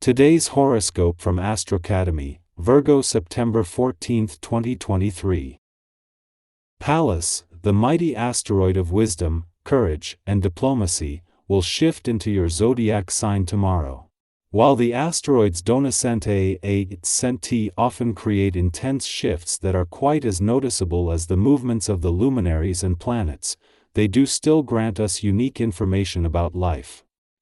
Today's horoscope from Astrocademy, Virgo September 14, 2023. Pallas, the mighty asteroid of wisdom, courage, and diplomacy, will shift into your zodiac sign tomorrow. While the asteroids Donacente Centi often create intense shifts that are quite as noticeable as the movements of the luminaries and planets, they do still grant us unique information about life.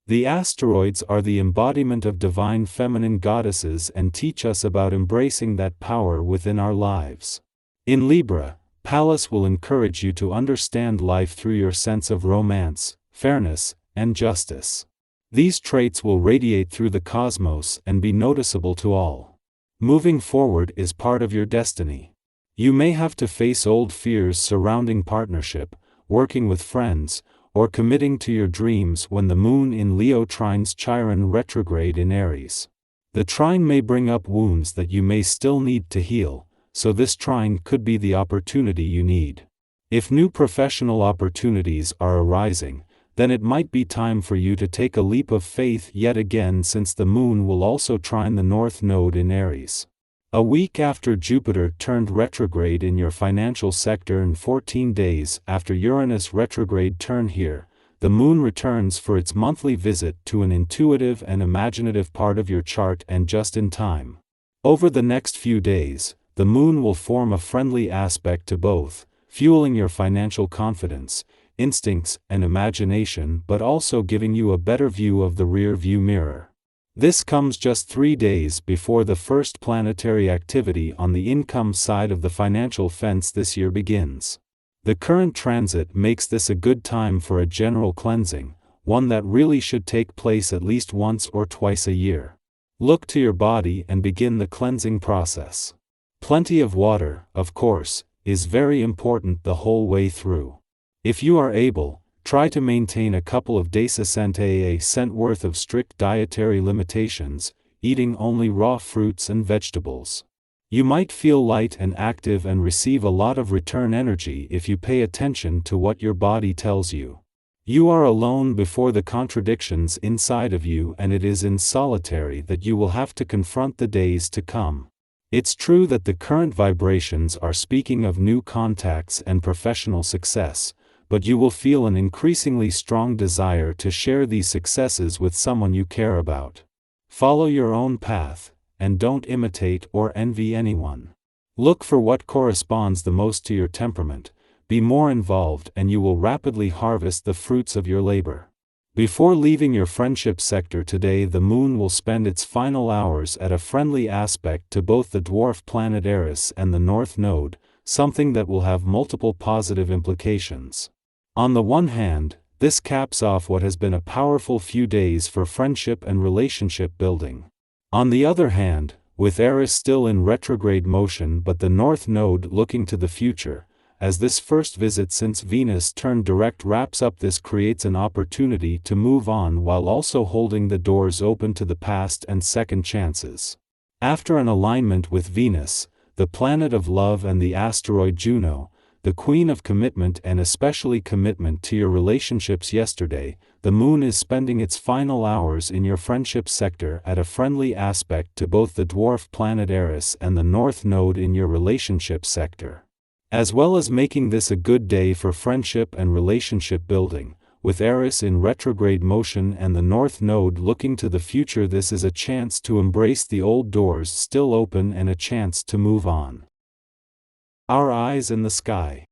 The asteroids are the embodiment of divine feminine goddesses and teach us about embracing that power within our lives. In Libra, Pallas will encourage you to understand life through your sense of romance, fairness, and justice. These traits will radiate through the cosmos and be noticeable to all. Moving forward is part of your destiny. You may have to face old fears surrounding partnership, working with friends, or committing to your dreams when the moon in Leo trines Chiron retrograde in Aries. The trine may bring up wounds that you may still need to heal, so this trine could be the opportunity you need. If new professional opportunities are arising, then it might be time for you to take a leap of faith yet again, since the moon will also trine the north node in Aries. A week after Jupiter turned retrograde in your financial sector and 14 days after Uranus retrograde turn here, the moon returns for its monthly visit to an intuitive and imaginative part of your chart, and just in time. Over the next few days, the moon will form a friendly aspect to both, fueling your financial confidence, instincts, and imagination, but also giving you a better view of the rear-view mirror. This comes just 3 days before the first planetary activity on the income side of the financial fence this year begins. The current transit makes this a good time for a general cleansing, one that really should take place at least once or twice a year. Look to your body and begin the cleansing process. Plenty of water, of course, is very important the whole way through. If you are able, try to maintain a couple of days worth of strict dietary limitations, eating only raw fruits and vegetables. You might feel light and active and receive a lot of return energy if you pay attention to what your body tells you. You are alone before the contradictions inside of you, and it is in solitary that you will have to confront the days to come. It's true that the current vibrations are speaking of new contacts and professional success, but you will feel an increasingly strong desire to share these successes with someone you care about. Follow your own path, and don't imitate or envy anyone. Look for what corresponds the most to your temperament, be more involved, and you will rapidly harvest the fruits of your labor. Before leaving your friendship sector today, the moon will spend its final hours at a friendly aspect to both the dwarf planet Eris and the north node, something that will have multiple positive implications. On the one hand, this caps off what has been a powerful few days for friendship and relationship building. On the other hand, with Eris still in retrograde motion but the north node looking to the future, as this first visit since Venus turned direct wraps up, this creates an opportunity to move on while also holding the doors open to the past and second chances. After an alignment with Venus, the planet of love, and the asteroid Juno, the queen of commitment and especially commitment to your relationships yesterday, the moon is spending its final hours in your friendship sector at a friendly aspect to both the dwarf planet Eris and the north node in your relationship sector. As well as making this a good day for friendship and relationship building, with Eris in retrograde motion and the north node looking to the future, this is a chance to embrace the old doors still open and a chance to move on. Our eyes in the sky.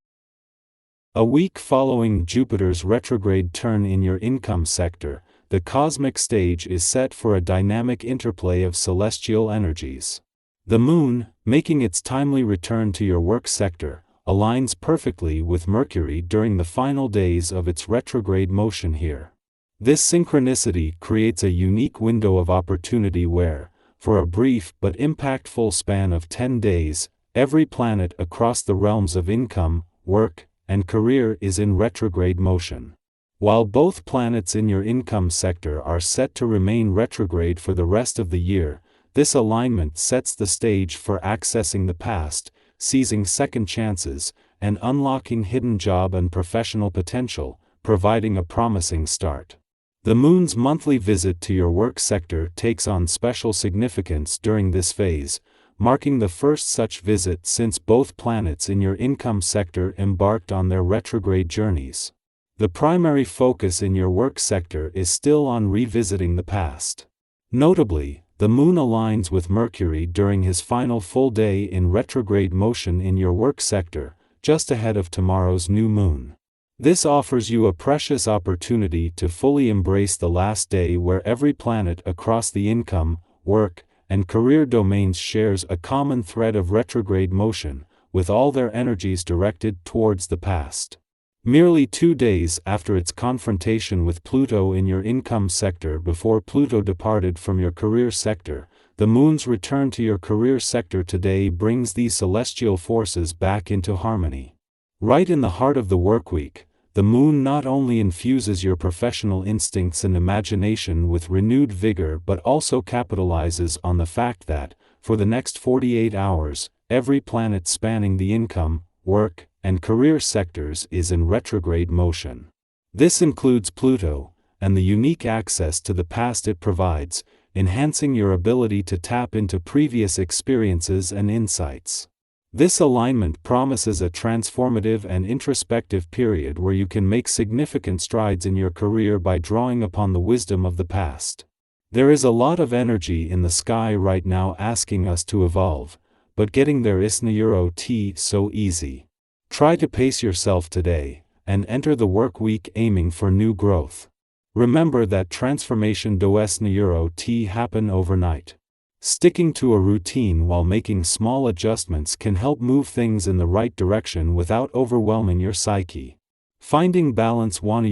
A week following Jupiter's retrograde turn in your income sector, the cosmic stage is set for a dynamic interplay of celestial energies. The moon, making its timely return to your work sector, aligns perfectly with Mercury during the final days of its retrograde motion here. This synchronicity creates a unique window of opportunity where, for a brief but impactful span of 10 days, every planet across the realms of income, work, and career is in retrograde motion. While both planets in your income sector are set to remain retrograde for the rest of the year, this alignment sets the stage for accessing the past, seizing second chances, and unlocking hidden job and professional potential, providing a promising start. The moon's monthly visit to your work sector takes on special significance during this phase, marking the first such visit since both planets in your income sector embarked on their retrograde journeys. The primary focus in your work sector is still on revisiting the past. Notably, the moon aligns with Mercury during his final full day in retrograde motion in your work sector, just ahead of tomorrow's new moon. This offers you a precious opportunity to fully embrace the last day where every planet across the income, work, and career domains shares a common thread of retrograde motion, with all their energies directed towards the past. Merely 2 days after its confrontation with Pluto in your income sector before Pluto departed from your career sector, the moon's return to your career sector today brings these celestial forces back into harmony. Right in the heart of the workweek, the moon not only infuses your professional instincts and imagination with renewed vigor but also capitalizes on the fact that, for the next 48 hours, every planet spanning the income, work, and career sectors is in retrograde motion. This includes Pluto, and the unique access to the past it provides, enhancing your ability to tap into previous experiences and insights. This alignment promises a transformative and introspective period where you can make significant strides in your career by drawing upon the wisdom of the past. There is a lot of energy in the sky right now asking us to evolve, but getting there isn't so easy. Try to pace yourself today, and enter the work week aiming for new growth. Remember that transformation doesn't happen overnight. Sticking to a routine while making small adjustments can help move things in the right direction without overwhelming your psyche. Finding balance won't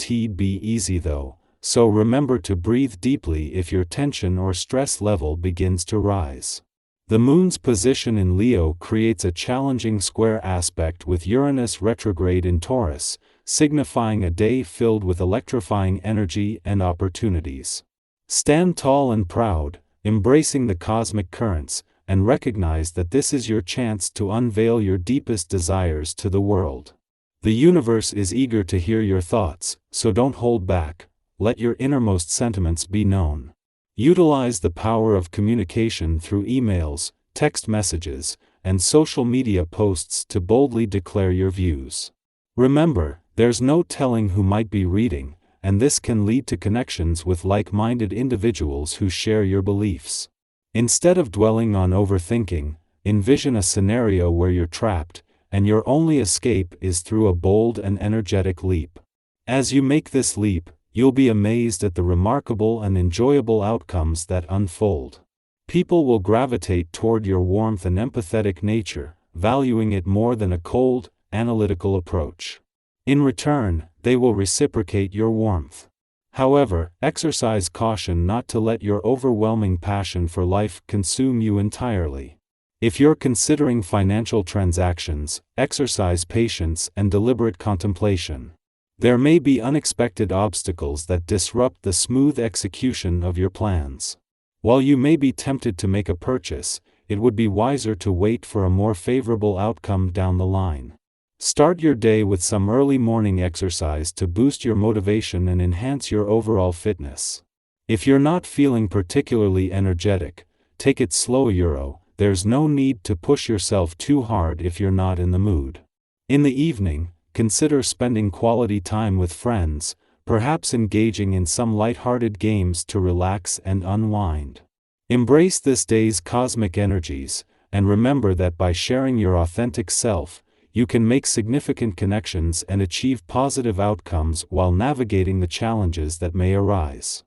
be easy though, so remember to breathe deeply if your tension or stress level begins to rise. The moon's position in Leo creates a challenging square aspect with Uranus retrograde in Taurus, signifying a day filled with electrifying energy and opportunities. Stand tall and proud, embracing the cosmic currents, and recognize that this is your chance to unveil your deepest desires to the world. The universe is eager to hear your thoughts, so don't hold back, let your innermost sentiments be known. Utilize the power of communication through emails, text messages, and social media posts to boldly declare your views. Remember, there's no telling who might be reading, and this can lead to connections with like-minded individuals who share your beliefs. Instead of dwelling on overthinking, envision a scenario where you're trapped, and your only escape is through a bold and energetic leap. As you make this leap, you'll be amazed at the remarkable and enjoyable outcomes that unfold. People will gravitate toward your warmth and empathetic nature, valuing it more than a cold, analytical approach. In return, they will reciprocate your warmth. However, exercise caution not to let your overwhelming passion for life consume you entirely. If you're considering financial transactions, exercise patience and deliberate contemplation. There may be unexpected obstacles that disrupt the smooth execution of your plans. While you may be tempted to make a purchase, it would be wiser to wait for a more favorable outcome down the line. Start your day with some early morning exercise to boost your motivation and enhance your overall fitness. If you're not feeling particularly energetic, take it slow. There's no need to push yourself too hard if you're not in the mood. In the evening, consider spending quality time with friends, perhaps engaging in some light-hearted games to relax and unwind. Embrace this day's cosmic energies, and remember that by sharing your authentic self, you can make significant connections and achieve positive outcomes while navigating the challenges that may arise.